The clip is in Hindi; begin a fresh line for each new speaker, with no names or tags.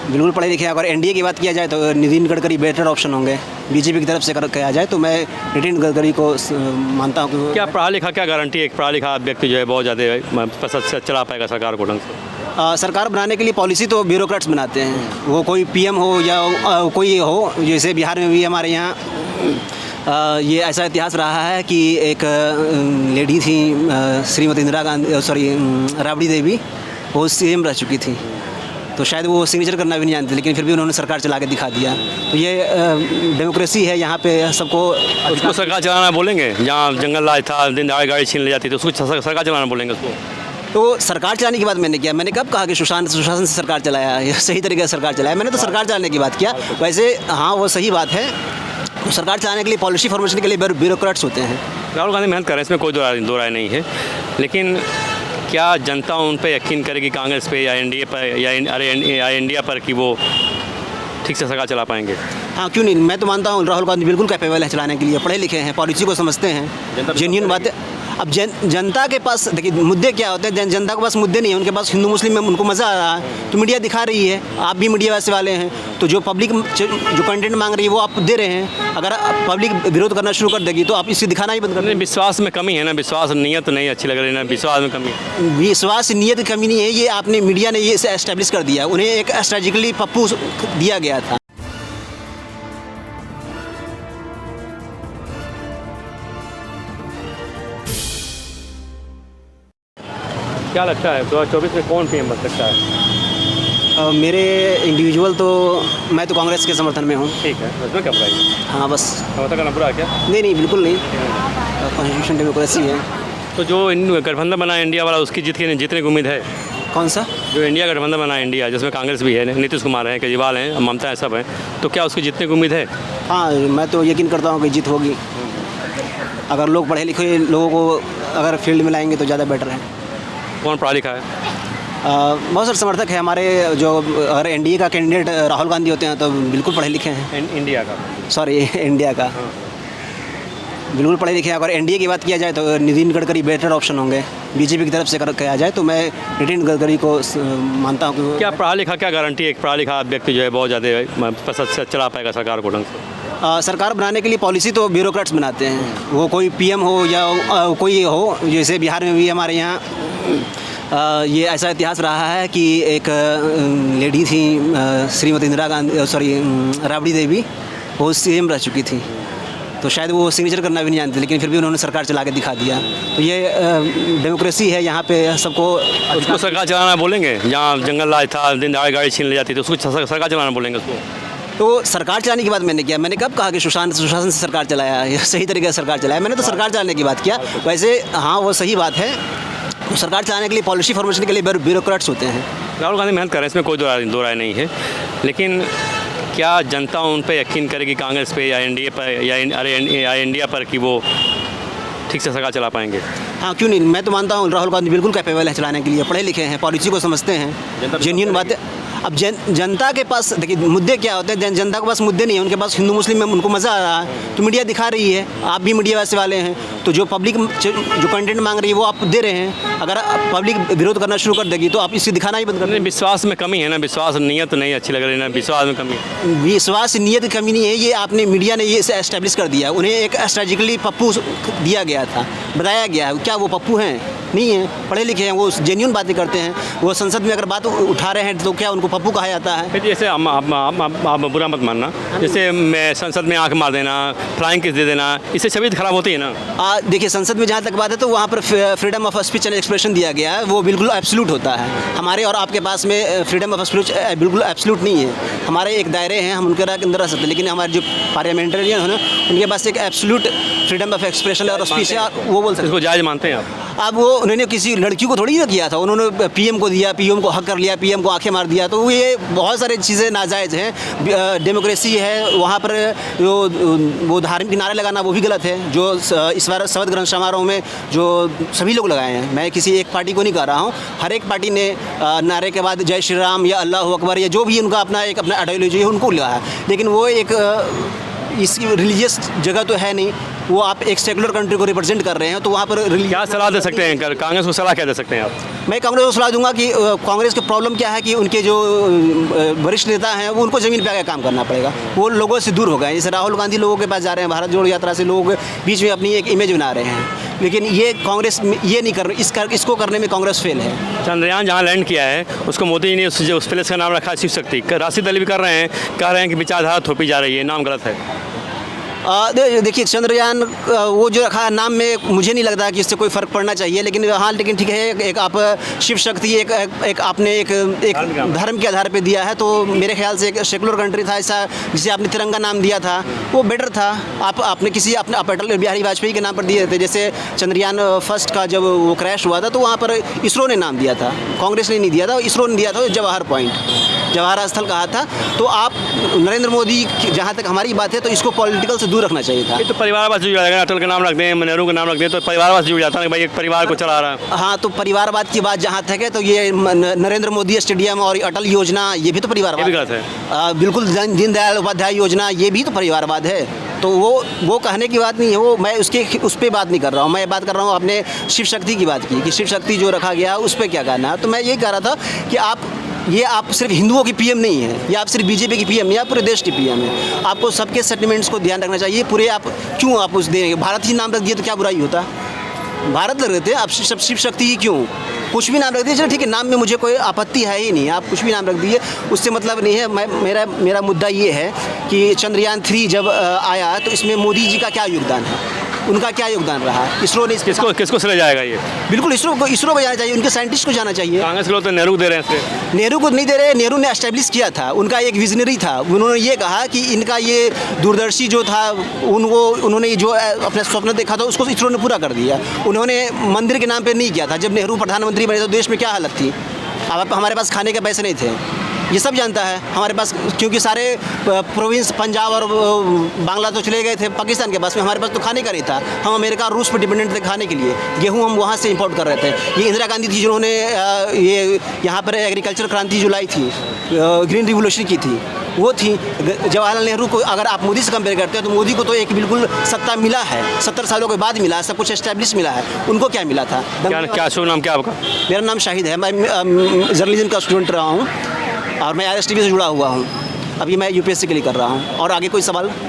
बिल्कुल पढ़े लिखे हैं। अगर एनडीए की बात किया जाए तो नितिन गडकरी बेटर ऑप्शन होंगे। बीजेपी की तरफ से कहा जाए तो मैं नितिन गडकरी को मानता हूँ कि
क्या पढ़ा लिखा, क्या गारंटी है एक पढ़ा लिखा व्यक्ति जो है बहुत ज़्यादा पसंद से चला पाएगा सरकार को ढंग से?
सरकार बनाने के लिए पॉलिसी तो ब्यूरोक्रेट्स बनाते हैं, वो कोई पीएम हो या कोई हो। जैसे बिहार में भी हमारे यहाँ ये ऐसा इतिहास रहा है कि एक लेडी थी श्रीमती इंदिरा गांधी, राबड़ी देवी, वो सीएम रह चुकी थी। तो शायद वो सिग्नेचर करना भी नहीं जानती, लेकिन फिर भी उन्होंने सरकार चला के दिखा दिया। तो ये डेमोक्रेसी है, यहाँ पे सबको
उसको सरकार चलाना बोलेंगे? जहाँ जंगल राज था, दिन दहाड़े गाड़ी छीन ले जाती, तो उसको सरकार चलाना बोलेंगे उसको?
तो सरकार चलाने की बात मैंने किया। मैंने कब कहा कि सुशासन से सरकार चलाया या सही तरीके से सरकार चलाया? मैंने तो सरकार चलाने की बात किया। वैसे हाँ, वो सही बात है। तो सरकार चलाने के लिए, पॉलिसी फॉर्मेशन के लिए ब्यूरोक्रेट्स होते हैं।
राहुल गांधी मेहनत कर रहे हैं, इसमें कोई दो राय नहीं है, लेकिन क्या जनता उन पर यकीन करेगी, कांग्रेस पे या एनडीए पर या इंडिया पर, कि वो ठीक से सरकार चला पाएंगे?
हाँ, क्यों नहीं। मैं तो मानता हूँ राहुल गांधी बिल्कुल कैपेबल है चलाने के लिए, पढ़े लिखे हैं, पॉलिसी को समझते हैं, जेन्युइन बातें। अब जनता के पास देखिए मुद्दे क्या होते हैं। जनता के पास मुद्दे नहीं है, उनके पास हिंदू मुस्लिम में उनको मज़ा आ रहा है तो मीडिया दिखा रही है। आप भी मीडिया वैसे वाले हैं, तो जो पब्लिक जो कंटेंट मांग रही है वो आप दे रहे हैं। अगर पब्लिक विरोध करना शुरू कर देगी तो आप इसे दिखाना ही बंद कर दें।
विश्वास में कमी है ना, विश्वास नीयत नहीं अच्छी लग रही है ना, विश्वास में कमी है।
विश्वास नीयत की कमी नहीं है, ये आपने मीडिया ने ये एस्टेब्लिश कर दिया। उन्हें एक स्ट्रेटेजिकली पप्पू दिया गया था।
क्या लगता है 2024 में कौन पीएम बन सकता है?
मेरे इंडिविजुअल तो मैं तो कांग्रेस के समर्थन में हूँ।
ठीक है, उसमें क्या बुराई है?
हाँ बस।
समझौता करना बुरा है क्या?
नहीं, बिल्कुल नहीं। कॉन्स्टिट्यूशन डेमोक्रेसी है।
तो जो गठबंधन बना इंडिया वाला, उसकी जीतने की उम्मीद है?
कौन सा?
जो इंडिया गठबंधन बना इंडिया, जिसमें कांग्रेस भी है, नीतीश कुमार हैं, केजरीवाल हैं, ममता है, सब हैं, तो क्या उसकी जीतने की उम्मीद है?
हाँ, मैं तो यकीन करता हूँ कि जीत होगी। अगर लोग पढ़े लिखे लोगों को अगर फील्ड में लाएंगे तो ज़्यादा बेटर है।
कौन पढ़ा लिखा है?
बहुत सारे समर्थक हैं हमारे। जो अगर एनडीए का कैंडिडेट राहुल गांधी होते हैं तो बिल्कुल पढ़े लिखे हैं।
इंडिया का,
सॉरी, इंडिया का।
हाँ।
बिल्कुल पढ़े लिखे हैं। अगर एनडीए की बात किया जाए तो नितिन गडकरी बेटर ऑप्शन होंगे। बीजेपी की तरफ से कहा जाए तो मैं नितिन गडकरी को मानता हूँ कि
क्या पढ़ा लिखा, क्या गारंटी है एक पढ़ा लिखा व्यक्ति जो है बहुत ज़्यादा पसंद से चला पाएगा सरकार को ढंग से?
सरकार बनाने के लिए पॉलिसी तो ब्यूरोक्रेट्स बनाते हैं, वो कोई पीएम हो या कोई हो। जैसे बिहार में भी हमारे यहाँ ये ऐसा इतिहास रहा है कि एक लेडी थी श्रीमती इंदिरा गांधी, राबड़ी देवी, वो सीएम रह चुकी थी। तो शायद वो सिग्नेचर करना भी नहीं जानती, लेकिन फिर भी उन्होंने सरकार चला के दिखा दिया। तो ये डेमोक्रेसी है, यहाँ पे सबको
उसको सरकार चलाना बोलेंगे? जहाँ जंगल राज था, दिन दहाड़े गाड़ी छीन ले जाती, तो उसको सरकार चलाना बोलेंगे उसको?
तो सरकार चलाने की बात मैंने किया। मैंने कब कहा कि सुशासन से सरकार चलाया या सही तरीके से सरकार चलाया? मैंने तो सरकार चलाने की बात किया। वैसे हाँ, वो सही बात है। तो सरकार चलाने के लिए, पॉलिसी फॉर्मेशन के लिए ब्यूरोक्रेट्स होते हैं।
राहुल गांधी मेहनत कर रहे हैं, इसमें कोई दो राय नहीं है, लेकिन क्या जनता उन पर यकीन करेगी, कांग्रेस पे या एनडीए पर या इंडिया पर, कि वो ठीक से सरकार चला पाएंगे?
हाँ, क्यों नहीं। मैं तो मानता हूँ राहुल गांधी बिल्कुल कैपेबल है चलाने के लिए, पढ़े लिखे हैं, पॉलिसी को समझते हैं, जेन्युइन बातें। अब जनता के पास देखिए मुद्दे क्या होते हैं। जनता के पास मुद्दे नहीं है, उनके पास हिंदू मुस्लिम में उनको मज़ा आ रहा है तो मीडिया दिखा रही है। आप भी मीडिया वैसे वाले हैं, तो जो पब्लिक जो कंटेंट मांग रही है वो आप दे रहे हैं। अगर पब्लिक विरोध करना शुरू कर देगी तो आप इसे दिखाना ही बंद कर दें।
विश्वास में कमी है ना, विश्वास नीयत नहीं अच्छी लग रही है ना, विश्वास में कमी है।
विश्वास नीयत की कमी नहीं है, ये आपने मीडिया ने ये एस्टेब्लिश कर दिया। उन्हें एक स्ट्रेटेजिकली पप्पू दिया गया था, बताया गया। क्या वो पप्पू हैं? नहीं है, पढ़े लिखे हैं, वो जेन्युइन बातें करते हैं। वो संसद में अगर बात उठा रहे हैं तो क्या उनको पप्पू कहा जाता है?
जैसे आप बुरा मत मानना, जैसे मैं संसद में आंख मार देना, फ्लाइंग किस दे देना, इससे छवि खराब होती है ना।
देखिए, संसद में जहाँ तक बात है तो वहाँ पर freedom of speech and expression दिया गया है, वो बिल्कुल एब्सोल्यूट होता है। हमारे और आपके पास में फ्रीडम ऑफ स्पीच बिल्कुल एब्सोल्यूट नहीं है। हमारे एक दायरे हैं, हम उनके अंदर रह सकते हैं, लेकिन हमारे जो पार्लियामेंटेरियन है ना, उनके पास एक एब्सोल्यूट फ्रीडम ऑफ एक्सप्रेशन और स्पीच है, वो बोल सकते हैं।
इसको जायज़ मानते हैं आप?
अब वो उन्होंने किसी लड़की को थोड़ी ना किया था, उन्होंने पीएम को दिया, पीएम को हक कर लिया, पीएम को आंखें मार दिया। तो ये बहुत सारी चीज़ें नाजायज़ हैं। डेमोक्रेसी है, वहाँ पर जो वो धार्मिक नारे लगाना वो भी गलत है। जो इस बार शपथ ग्रहण समारोह में जो सभी लोग लगाए हैं, मैं किसी एक पार्टी को नहीं कह रहा हूँ, हर एक पार्टी ने नारे के बाद जय श्री राम या अल्लाह अकबर या जो भी उनका अपना आइडियोलॉजी है उनको लगाया है। लेकिन वो एक इसकी रिलीजियस जगह तो है नहीं। वो आप एक सेकुलर कंट्री को रिप्रेजेंट कर रहे हैं, तो वहाँ पर
क्या सलाह दे सकते हैं कांग्रेस को, सलाह क्या दे सकते हैं आप?
मैं कांग्रेस को सलाह दूंगा कि कांग्रेस की प्रॉब्लम क्या है कि उनके जो वरिष्ठ नेता हैं वो उनको ज़मीन पे आके काम करना पड़ेगा। वो लोगों से दूर हो गए, जैसे राहुल गांधी लोगों के पास जा रहे हैं, भारत जोड़ो यात्रा से लोग बीच में अपनी एक इमेज बना रहे हैं, लेकिन ये कांग्रेस ये नहीं कर रही, इसको करने में कांग्रेस फेल है।
चंद्रयान जहाँ लैंड किया है उसको मोदी जी ने उस प्लेस का नाम रखा है शिव शक्ति। राशिद अली भी कर रहे हैं, कह रहे हैं कि विचारधारा थोपी जा रही है, नाम गलत है।
देखिए चंद्रयान वो जो रखा है नाम में, मुझे नहीं लगता कि इससे कोई फ़र्क पड़ना चाहिए, लेकिन हाँ, लेकिन ठीक है, एक आप शिव शक्ति एक आपने एक धर्म के आधार पे दिया है, तो मेरे ख्याल से एक सेकुलर कंट्री था ऐसा जिसे आपने तिरंगा नाम दिया था वो बेटर था। आपने किसी आप अटल बिहारी वाजपेयी के नाम पर दिए थे, जैसे चंद्रयान फर्स्ट का जब वो क्रैश हुआ था तो वहाँ पर इसरो ने नाम दिया था, कांग्रेस ने नहीं दिया था, इसरो ने दिया था, जवाहर स्थल कहा था। तो आप नरेंद्र मोदी जहाँ तक हमारी बात है तो इसको पॉलिटिकल से दूर रखना चाहिए था।
ये तो परिवारवाद जुड़ जाएगा, अटल का नाम रख दें, नेहरू का नाम रख दें तो परिवारवाद जुड़ जाता है भाई, एक परिवार को चला रहा है।
हाँ, तो परिवारवाद की बात जहाँ तक है तो ये नरेंद्र मोदी स्टेडियम और अटल योजना ये भी तो परिवारवाद
ये भी गलत है।
बिल्कुल दीनदयाल उपाध्याय योजना ये भी तो परिवारवाद है। तो वो कहने की बात नहीं है, वो मैं उस पर बात नहीं कर रहा हूँ, मैं बात कर रहा हूँ अपने शिव शक्ति की बात की कि शिव शक्ति जो रखा गया उस पर क्या कहना है। तो मैं यही कह रहा था कि आप सिर्फ हिंदुओं की पीएम नहीं है, या आप सिर्फ बीजेपी की पीएम, या पूरे देश की पीएम है। आपको सबके सेंटिमेंट्स को ध्यान रखना चाहिए। पूरे आप क्यों आप उस देंगे, भारत ही नाम रख दिए तो क्या बुराई होता? भारत लग रहे थे, आप शिव शक्ति ही क्यों? कुछ भी नाम रख दिए, चलो ठीक है, नाम में मुझे कोई आपत्ति है ही नहीं, आप कुछ भी नाम रख दिए, उससे मतलब नहीं है। मेरा मुद्दा ये है कि चंद्रयान 3 जब आया तो इसमें मोदी जी का क्या योगदान है, उनका क्या योगदान रहा? इसरो ने
किसको श्रेय जाएगा ये?
बिल्कुल इसरो को जाना चाहिए, उनके साइंटिस्ट को जाना चाहिए।
कांग्रेस के लोग तो नेहरू को दे रहे हैं,
नेहरू को नहीं दे रहे। नेहरू ने एस्टेब्लिश किया था, उनका एक विजनरी था। उन्होंने ये कहा कि इनका ये दूरदर्शी जो था उन्होंने जो अपना स्वप्न देखा था उसको इसरो ने पूरा कर दिया। उन्होंने मंदिर के नाम पर नहीं किया था। जब नेहरू प्रधानमंत्री बने तो देश में क्या हालत थी? अब हमारे पास खाने के पैसे नहीं थे, ये सब जानता है हमारे पास, क्योंकि सारे प्रोविंस पंजाब और बांग्ला तो चले गए थे पाकिस्तान के पास में, हमारे पास तो खाने का नहीं था। हम अमेरिका और रूस पर डिपेंडेंट थे खाने के लिए, गेहूं हम वहाँ से इंपोर्ट कर रहे थे। ये इंदिरा गांधी थी जिन्होंने ये यहाँ पर एग्रीकल्चर क्रांति जो लाई थी, ग्रीन रिवोल्यूशन की थी, वो थी। जवाहरलाल नेहरू को अगर आप मोदी से कंपेयर करते हैं तो मोदी को तो एक बिल्कुल सत्ता मिला है, 70 सालों के बाद मिला है, सब कुछ एस्टैब्लिश मिला है। उनको क्या मिला था?
क्या शुभ नाम क्या आपका?
मेरा नाम शाहिद है, मैं जर्नलिज्म का स्टूडेंट रहा हूँ और मैं RSTV से जुड़ा हुआ हूँ। अभी मैं UPSC के लिए कर रहा हूँ। और आगे कोई सवाल?